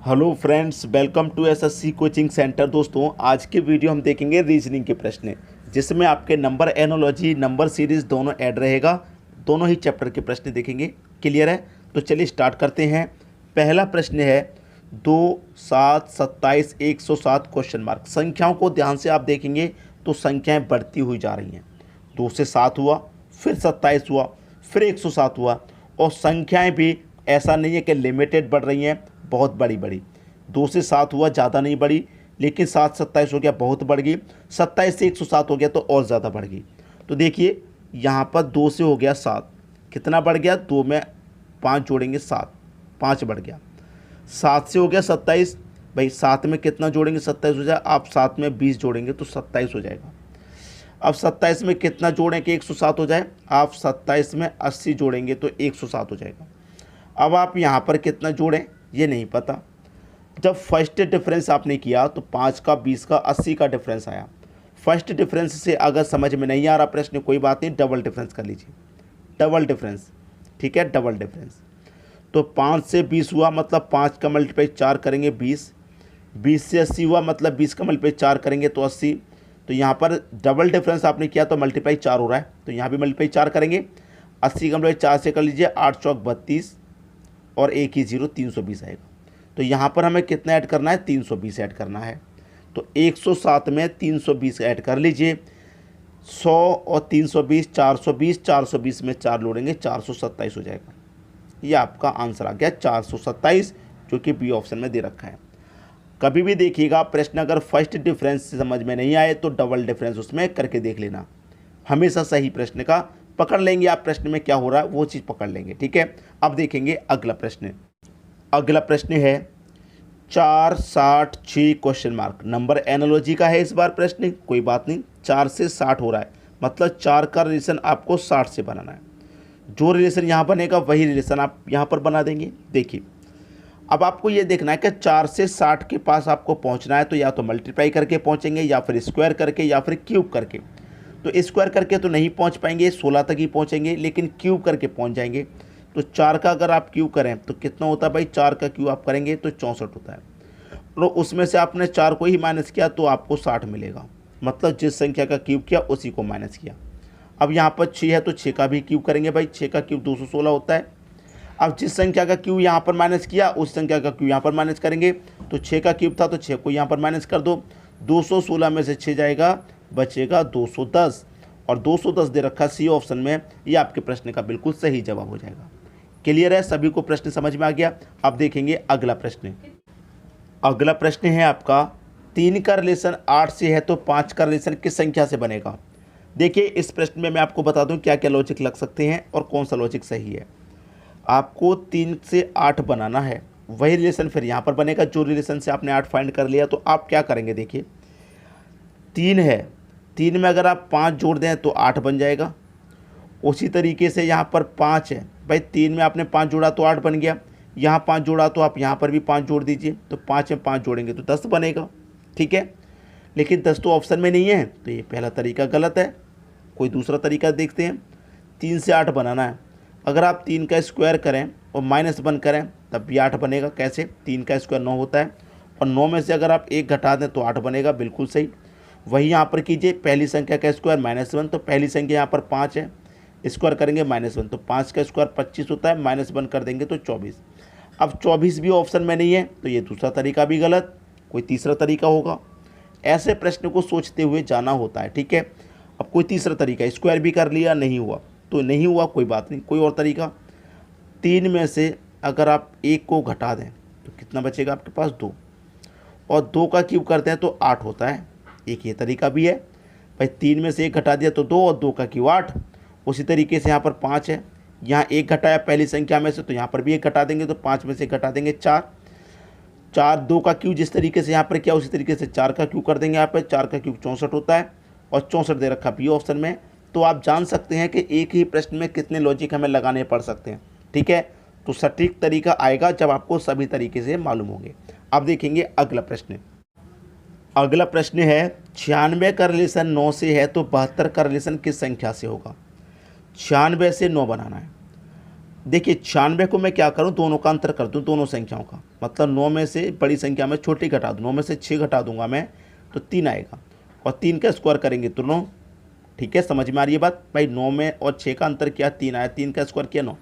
Hello friends, welcome to SSC coaching centre. दोस्तों, आज के वीडियो हम देखेंगे रीजनिंग के प्रश्न, जिसमें आपके नंबर एनोलॉजी, नंबर सीरीज दोनों ऐड रहेगा। दोनों ही चैप्टर के प्रश्न देखेंगे। क्लियर है? तो चलिए स्टार्ट करते हैं। पहला प्रश्न है 2, 7, 27, 107 क्वेश्चन मार्क। संख्याओं को ध्यान से आप देखेंगे तो संख्याएँ बढ़ती हुई जा रही हैं। 2 से 7 हुआ, फिर 27 हुआ, फिर 107 हुआ। और संख्याएँ भी ऐसा नहीं है कि लिमिटेड बढ़ रही हैं, बहुत बड़ी बड़ी। 2 से 7 हुआ, ज़्यादा नहीं बढ़ी, लेकिन 7 27 हो गया, बहुत बढ़ गई। 27 से 107 हो गया तो और ज़्यादा बढ़ गई। तो देखिए यहाँ पर 2 से हो गया 7, कितना बढ़ गया? 2 में 5 जोड़ेंगे 7, 5 बढ़ गया। 7 से हो गया 27, भाई 7 में कितना जोड़ेंगे? 27 हो जाए। आप 7 में 20 जोड़ेंगे तो 27 हो जाएगा। अब 27 में कितना जोड़ें कि 107 हो जाए? आप 27 में 80 जोड़ेंगे तो 107 हो जाएगा। अब आप यहाँ पर कितना जोड़ें ये नहीं पता। जब फर्स्ट डिफरेंस आपने किया तो 5 का, 20 का, 80 का डिफरेंस आया। फर्स्ट डिफरेंस से अगर समझ में नहीं आ रहा प्रश्न, कोई बात नहीं, डबल डिफरेंस कर लीजिए। डबल डिफरेंस, ठीक है, डबल डिफरेंस। तो 5 से 20 हुआ, मतलब 5 का मल्टीप्लाई 4 करेंगे 20। 20 से 80 हुआ, मतलब 20 का मल्टीप्लाई 4 करेंगे तो 80। तो यहाँ पर डबल डिफरेंस आपने किया तो मल्टीप्लाई 4 हो रहा है, तो यहाँ भी मल्टीप्लाई 4 करेंगे। 80 का मल्टीप्लाई 4 से कर लीजिए, 8 चौक 32 और 1 ही 0, 320 आएगा। तो यहाँ पर हमें कितना ऐड करना है? 320 ऐड करना है। तो 107 में 320 ऐड कर लीजिए। 100 और 320, 420, 420 में 4 जोड़ेंगे, 427 हो जाएगा। ये आपका आंसर आ गया 427, जो कि बी ऑप्शन में दे रखा है। कभी भी देखिएगा प्रश्न अगर फर्स्ट डिफरेंस से समझ में नहीं आए तो डबल डिफरेंस उसमें करके देख लेना। हमेशा सही प्रश्न का पकड़ लेंगे आप, प्रश्न में क्या हो रहा है वो चीज़ पकड़ लेंगे। ठीक है, अब देखेंगे अगला प्रश्न। अगला प्रश्न है 4, 60, 6 क्वेश्चन मार्क। नंबर एनालॉजी का है इस बार प्रश्न, कोई बात नहीं। 4 से 60 हो रहा है, मतलब 4 का रिलेशन आपको 60 से बनाना है। जो रिलेशन यहाँ बनेगा वही रिलेशन आप यहाँ पर बना देंगे। देखिए, अब आपको ये देखना है कि 4 से 60 के पास आपको पहुँचना है, तो या तो मल्टीप्लाई करके पहुँचेंगे, या फिर स्क्वायर करके, या फिर क्यूब करके। तो स्क्वायर करके तो नहीं पहुँच पाएंगे, 16 तक ही पहुँचेंगे, लेकिन क्यूब करके पहुँच जाएंगे। तो 4 का अगर आप क्यूब करें तो कितना होता है भाई? 4 का क्यूब आप करेंगे तो 64 होता है। तो उसमें से आपने 4 को ही माइनस किया तो आपको 60 मिलेगा, मतलब जिस संख्या का क्यूब किया उसी को माइनस किया। अब यहाँ पर 6 है तो 6 का भी क्यूब करेंगे भाई, 6 का क्यूब 216 होता है। अब जिस संख्या का क्यूब यहाँ पर माइनस किया उस संख्या का क्यूब यहाँ पर माइनस करेंगे। तो 6 का क्यूब था तो 6 को यहाँ पर माइनस कर दो। 216 में से 6 जाएगा, बचेगा 210, और 210 दे रखा सी ऑप्शन में। ये आपके प्रश्न का बिल्कुल सही जवाब हो जाएगा। क्लियर है? सभी को प्रश्न समझ में आ गया? अब देखेंगे अगला प्रश्न। अगला प्रश्न है आपका 3 का रिलेशन 8 से है तो 5 का रिलेशन किस संख्या से बनेगा? देखिए, इस प्रश्न में मैं आपको बता दूं क्या क्या लॉजिक लग सकते हैं और कौन सा लॉजिक सही है। आपको 3 से 8 बनाना है, वही रिलेशन फिर यहाँ पर बनेगा जो रिलेशन से आपने 8 फाइंड कर लिया। तो आप क्या करेंगे? देखिए, 3 है, 3 में अगर आप 5 जोड़ दें तो 8 बन जाएगा। उसी तरीके से यहाँ पर 5 है भाई, 3 में आपने 5 जोड़ा तो 8 बन गया। यहाँ 5 जोड़ा तो आप यहाँ पर भी 5 जोड़ दीजिए, तो 5 में 5 जोड़ेंगे तो 10 बनेगा। ठीक है, लेकिन 10 तो ऑप्शन में नहीं है, तो ये पहला तरीका गलत है। कोई दूसरा तरीका देखते हैं। 3 से 8 बनाना है, अगर आप 3 का स्क्वायर करें और -1 करें तब भी 8 बनेगा। कैसे? 3 का स्क्वायर 9 होता है, और 9 में से अगर आप 1 घटा दें तो 8 बनेगा। बिल्कुल सही। वही यहाँ पर कीजिए, पहली संख्या का स्क्वायर -1, तो पहली संख्या यहाँ पर 5 है, स्क्वायर करेंगे -1, तो 5 का स्क्वायर 25 होता है, -1 कर देंगे तो 24। अब 24 भी ऑप्शन में नहीं है, तो ये दूसरा तरीका भी गलत, कोई तीसरा तरीका होगा। ऐसे प्रश्न को सोचते हुए जाना होता है। ठीक है, अब कोई तीसरा तरीका, स्क्वायर भी कर लिया, नहीं हुआ तो नहीं हुआ, कोई बात नहीं, कोई और तरीका। 3 में से अगर आप 1 को घटा दें तो कितना बचेगा आपके पास? 2, और 2 का क्यूब करते हैं तो 8 होता है। एक ये तरीका भी है भाई, 3 में से 1 घटा दिया तो 2, और 2 का क्यूब 8। उसी तरीके से यहाँ पर 5 है, यहाँ 1 घटाया पहली संख्या में से, तो यहाँ पर भी 1 घटा देंगे, तो 5 में से 1 घटा देंगे 4। 2 का क्यूब जिस तरीके से यहाँ पर किया उसी तरीके से 4 का क्यूब कर देंगे। यहाँ पर 4 का क्यूब 64 होता है, और 64 दे रखा बी ऑप्शन में। तो आप जान सकते हैं कि एक ही प्रश्न में कितने लॉजिक हमें लगाने पड़ सकते हैं। ठीक है, तो सटीक तरीका आएगा जब आपको सभी तरीके से मालूम होंगे। अब देखेंगे अगला प्रश्न। अगला प्रश्न है 96 का रिलेशन 9 से है तो 72 का रिलेशन किस संख्या से होगा? 96 से 9 बनाना है। देखिए 96 को मैं क्या करूं, दोनों का अंतर कर दूं, दोनों संख्याओं का, मतलब 9 में से बड़ी संख्या में छोटी घटा दूं, 9 में से 6 घटा दूंगा मैं तो 3 आएगा, और 3 का स्क्वायर करेंगे तो 9। ठीक है, समझ में आ रही है बात भाई। 9 में और 6 का अंतर किया, 3 आया, 3 का स्क्वायर किया 9।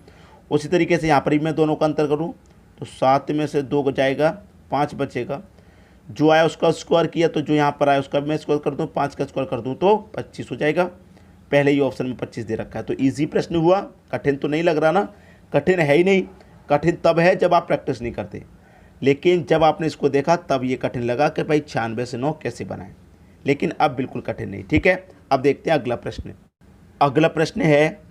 उसी तरीके से यहाँ पर भी मैं दोनों का अंतर करूँ तो 7 में से 2 जाएगा, 5 बचेगा, जो आया उसका स्क्वायर किया तो जो यहाँ पर आया उसका भी मैं स्क्वायर कर दूँ, 5 का स्क्वायर कर दूँ तो 25 हो जाएगा। पहले ही ऑप्शन में 25 दे रखा है, तो ईजी प्रश्न हुआ, कठिन तो नहीं लग रहा ना, कठिन है ही नहीं। कठिन तब है जब आप प्रैक्टिस नहीं करते, लेकिन जब आपने इसको देखा तब ये कठिन लगा कि भाई 96 से 9 कैसे बनाएं, लेकिन अब बिल्कुल कठिन नहीं। ठीक है, अब देखते हैं अगला प्रश्न। अगला प्रश्न है,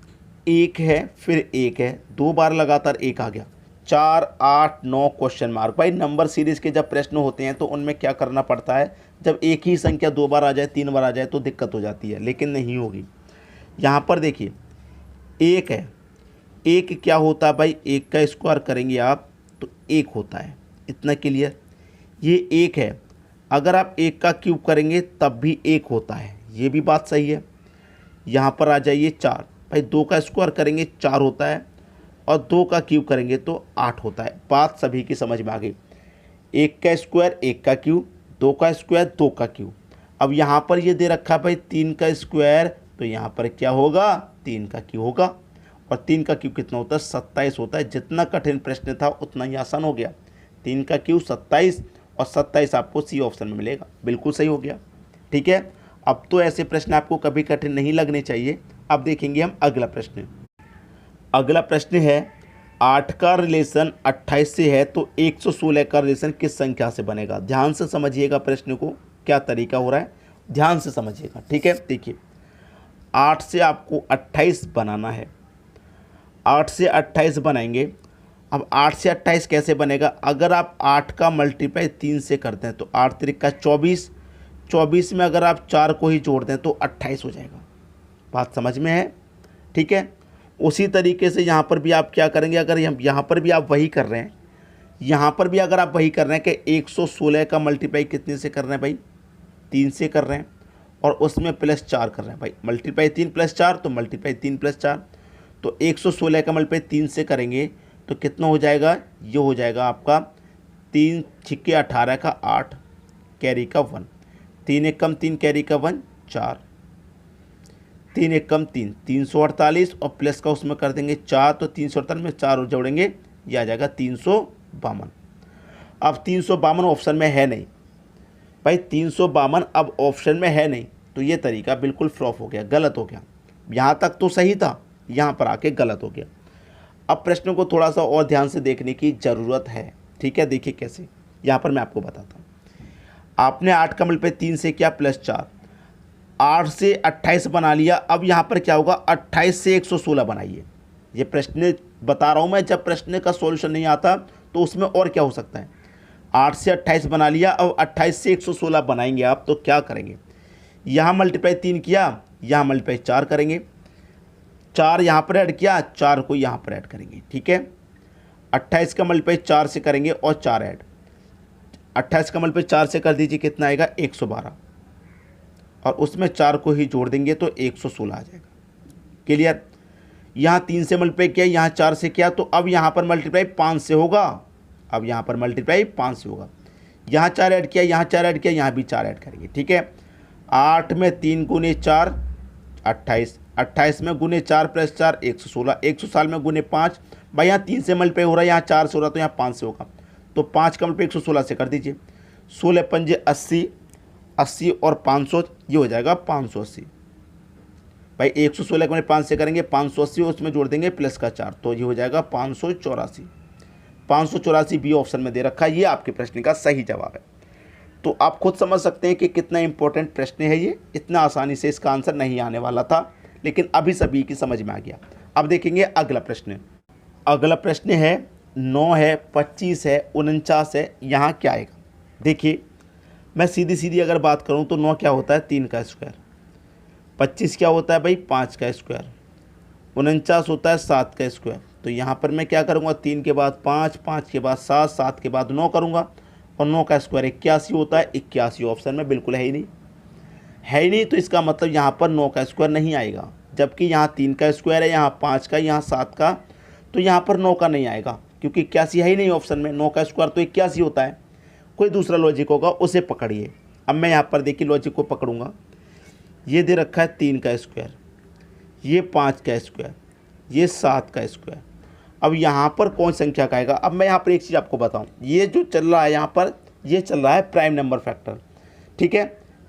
1 है फिर 1 है, 2 बार लगातार 1 आ गया, 4, 8, 9 क्वेश्चन मार्क। भाई नंबर सीरीज़ के जब प्रश्न होते हैं तो उनमें क्या करना पड़ता है, जब एक ही संख्या 2 बार आ जाए, 3 बार आ जाए तो दिक्कत हो जाती है, लेकिन नहीं होगी। यहाँ पर देखिए 1 है, 1 क्या होता है भाई, 1 का स्क्वायर करेंगे आप तो 1 होता है, इतना क्लियर। ये 1 है, अगर आप 1 का क्यूब करेंगे तब भी 1 होता है, ये भी बात सही है। यहाँ पर आ जाइए 4, भाई 2 का स्क्वायर करेंगे 4 होता है, और 2 का क्यूब करेंगे तो 8 होता है। बात सभी की समझ में आ गई। 1 का स्क्वायर 1 का क्यूब, 2 का स्क्वायर 2 का क्यूब। अब यहाँ पर ये दे रखा है भाई 3 का स्क्वायर, तो यहाँ पर क्या होगा, 3 का क्यूब होगा, और 3 का क्यूब कितना होता है, 27 होता है। जितना कठिन प्रश्न था उतना ही आसान हो गया। 3 का क्यूब 27, और 27 आपको सी ऑप्शन में मिलेगा, बिल्कुल सही हो गया। ठीक है, अब तो ऐसे प्रश्न आपको कभी कठिन नहीं लगने चाहिए। अब देखेंगे हम अगला प्रश्न। अगला प्रश्न है, 8 का रिलेशन 28 से है तो 116 का रिलेशन किस संख्या से बनेगा। ध्यान से समझिएगा प्रश्न को, क्या तरीका हो रहा है, ध्यान से समझिएगा। ठीक है, देखिए 8 से आपको 28 बनाना है, 8 से 28 बनाएंगे। अब 8 से 28 कैसे बनेगा, अगर आप 8 का मल्टीप्लाई 3 से करते हैं तो 8 3 का 24, 24 में अगर आप 4 को ही जोड़ दें तो 28 हो जाएगा। बात समझ में है। ठीक है, उसी तरीके से यहाँ पर भी आप क्या करेंगे, अगर यहाँ पर भी आप वही कर रहे हैं, यहाँ पर भी अगर आप वही कर रहे हैं कि 116 का मल्टीप्लाई कितने से कर रहे हैं भाई, 3 से कर रहे हैं, और उसमें +4 कर रहे हैं भाई, मल्टीप्लाई 3 + 4 तो मल्टीप्लाई 3 + 4, तो 116 का मल्टीप्लाई 3 से करेंगे तो कितना हो जाएगा, ये हो जाएगा आपका 3 छिक्के 18 का 8, कैरी का 1, 3 एक कम 3 कैरी का 1 4, 3 एक कम 3 348, और प्लस का उसमें कर देंगे 4, तो 348 में 4 और जोड़ेंगे, यह आ जाएगा 352। अब 352 ऑप्शन में है नहीं भाई, 352 अब ऑप्शन में है नहीं, तो ये तरीका बिल्कुल फ्लॉप हो गया, गलत हो गया। यहाँ तक तो सही था, यहाँ पर आके गलत हो गया। अब प्रश्न को थोड़ा सा और ध्यान से देखने की ज़रूरत है। ठीक है, देखिए कैसे, यहाँ पर मैं आपको बताता हूँ। आपने 8 का मल्टीप्लाई 3 से किया +4, 8 से 28 बना लिया। अब यहाँ पर क्या होगा, 28 से 116 बनाइए। ये प्रश्न बता रहा हूँ मैं, जब प्रश्न का सॉल्यूशन नहीं आता तो उसमें और क्या हो सकता है। 8 से 28 बना लिया, अब 28 से 116 बनाएंगे आप तो क्या करेंगे, यहाँ मल्टीप्लाई 3 किया, यहाँ मल्टीप्लाई 4 करेंगे, 4 यहाँ पर ऐड किया, 4 को यहाँ पर ऐड करेंगे। ठीक है, 28 का मल्टीप्लाई 4 से करेंगे और 4 ऐड, 28 का मल्टीप्लाई 4 से कर दीजिए, कितना आएगा 112, और उसमें 4 को ही जोड़ देंगे तो 116 आ जाएगा। क्लियर, यहाँ 3 से मल्टीप्लाई किया, यहाँ 4 से किया, तो अब यहाँ पर मल्टीप्लाई 5 से होगा, अब यहाँ पर मल्टीप्लाई 5 से होगा, यहाँ 4 ऐड किया, यहाँ 4 ऐड किया, यहाँ भी 4 ऐड करेंगे। ठीक है, 8 में 3 गुने 4 28, 28 में गुने 4 + 4 116, 116 में गुने 5, भाई यहाँ 3 से मल्टीप्लाई हो रहा है, यहाँ 4 से हो रहा है तो यहाँ 5 से होगा, तो 5 का मल्टीप्लाई 116 से कर दीजिए, 16 पंजे 80, 80 और 500, ये हो जाएगा 580। भाई 116 को 5 से करेंगे 580, उसमें जोड़ देंगे प्लस का 4, तो ये हो जाएगा 584। 584 बी ऑप्शन में दे रखा है, ये आपके प्रश्न का सही जवाब है। तो आप खुद समझ सकते हैं कि कितना इंपॉर्टेंट प्रश्न है ये, इतना आसानी से इसका आंसर नहीं आने वाला था, लेकिन अभी सभी की समझ में आ गया। अब देखेंगे अगला प्रश्न। अगला प्रश्न है 9 है, 25 है, 49 है, यहाँ क्या आएगा। देखिए मैं सीधी सीधी अगर बात करूँ तो 9 क्या होता है 3 का स्क्वायर, 25 क्या होता है भाई 5 का स्क्वायर, 49 होता है 7 का स्क्वायर। तो यहाँ पर मैं क्या करूँगा 3 के बाद 5, 5 के बाद 7, 7 के बाद 9 करूँगा, और 9 का स्क्वायर 81 होता है। 81 ऑप्शन में बिल्कुल है ही नहीं, है ही नहीं, तो इसका मतलब यहाँ पर 9 का स्क्वायर नहीं आएगा, जबकि यहाँ 3 का स्क्वायर है, यहाँ 5 का, यहाँ 7 का, तो यहाँ पर 9 का नहीं आएगा क्योंकि 81 है ही नहीं ऑप्शन में। 9 का स्क्वायर तो 81 होता है। कोई दूसरा लॉजिक होगा उसे पकड़िए। अब मैं यहाँ पर देखिए लॉजिक को पकड़ूंगा। ये दे रखा है 3 का स्क्वायर, ये 5 का स्क्वायर, ये 7 का स्क्वायर। अब यहाँ पर कौन संख्या का आएगा? अब मैं यहाँ पर एक चीज़ आपको बताऊँ, ये जो चल रहा है यहाँ पर, ये चल रहा है प्राइम नंबर फैक्टर। ठीक है,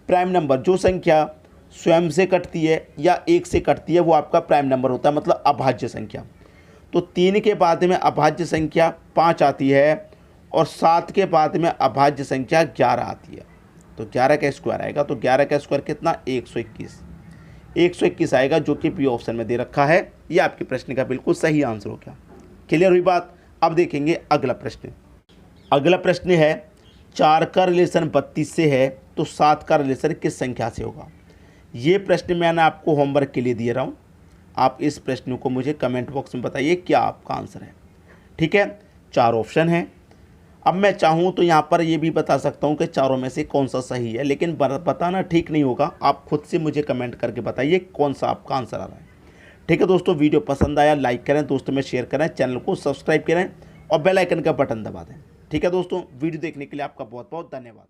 प्राइम नंबर जो संख्या स्वयं से कटती है या 1 से कटती है वो आपका प्राइम नंबर होता है, मतलब अभाज्य संख्या। तो 3 के बाद में अभाज्य संख्या 5 आती है और 7 के बाद में अभाज्य संख्या 11 आती है। तो 11 का स्क्वायर आएगा। तो 11 का स्क्वायर कितना? 121। 121 आएगा जो कि बी ऑप्शन में दे रखा है। ये आपके प्रश्न का बिल्कुल सही आंसर हो गया। क्लियर हुई बात? अब देखेंगे अगला प्रश्न। अगला प्रश्न है 4 का रिलेशन 32 से है तो 7 का रिलेशन किस संख्या से होगा? ये प्रश्न मैंने आपको होमवर्क के लिए दे रहा हूँ। आप इस प्रश्न को मुझे कमेंट बॉक्स में बताइए क्या आपका आंसर है। ठीक है, 4 ऑप्शन हैं। अब मैं चाहूँ तो यहाँ पर ये भी बता सकता हूँ कि चारों में से कौन सा सही है, लेकिन बताना ठीक नहीं होगा। आप खुद से मुझे कमेंट करके बताइए कौन सा आपका आंसर आ रहा है। ठीक है दोस्तों, वीडियो पसंद आया लाइक करें, दोस्तों में शेयर करें, चैनल को सब्सक्राइब करें और बेल आइकन का बटन दबा दें। ठीक है दोस्तों, वीडियो देखने के लिए आपका बहुत बहुत धन्यवाद।